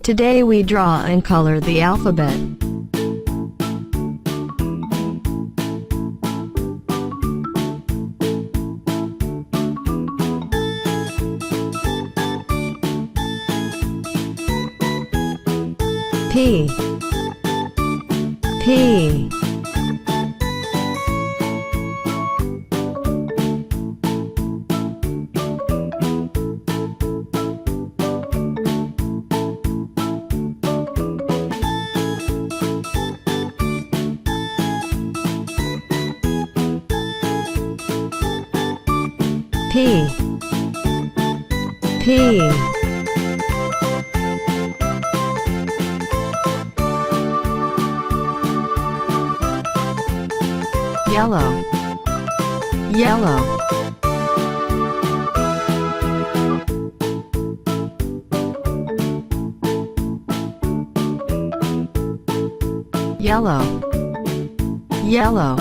Today we draw and color the alphabet. P, P, P, P, yellow, yellow, yellow, yellow,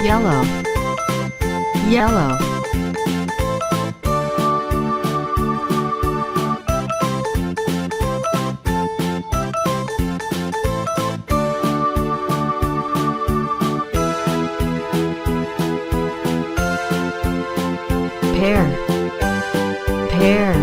yellow, yellow, pear, pear,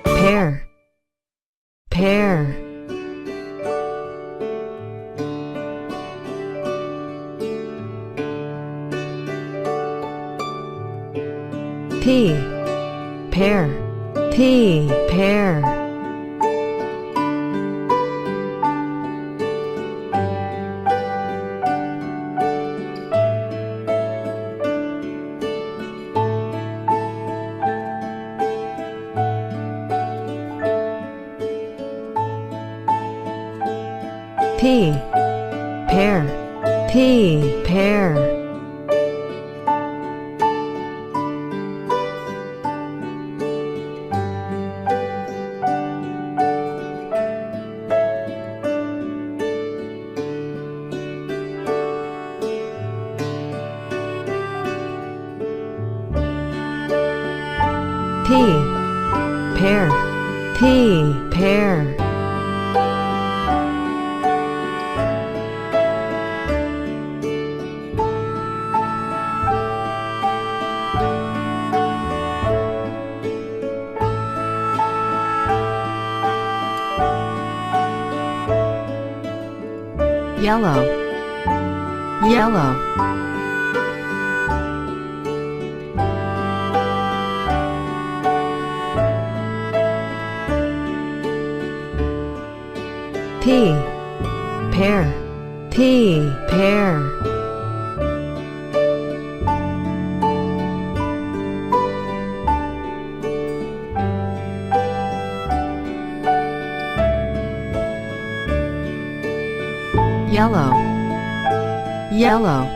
pear, pear, P, pear, P, pear, P, pear, P, pear, P, pear, P, pear, yellow, yellow, P, pear, P, pear, yellow, yellow,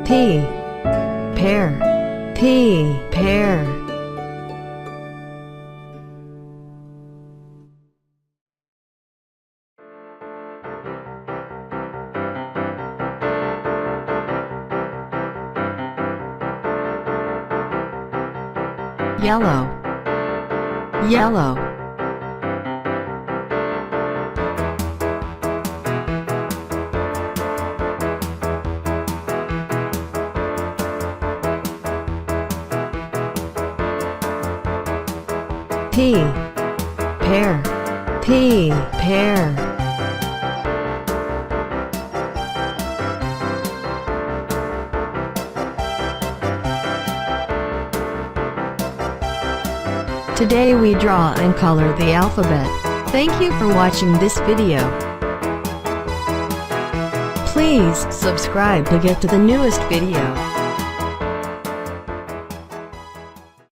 P, pear, P, pear, yellow, yellow, P, pear, P, pear, Today we draw and color the alphabet. Thank you for watching this video. Please subscribe to get to the newest video.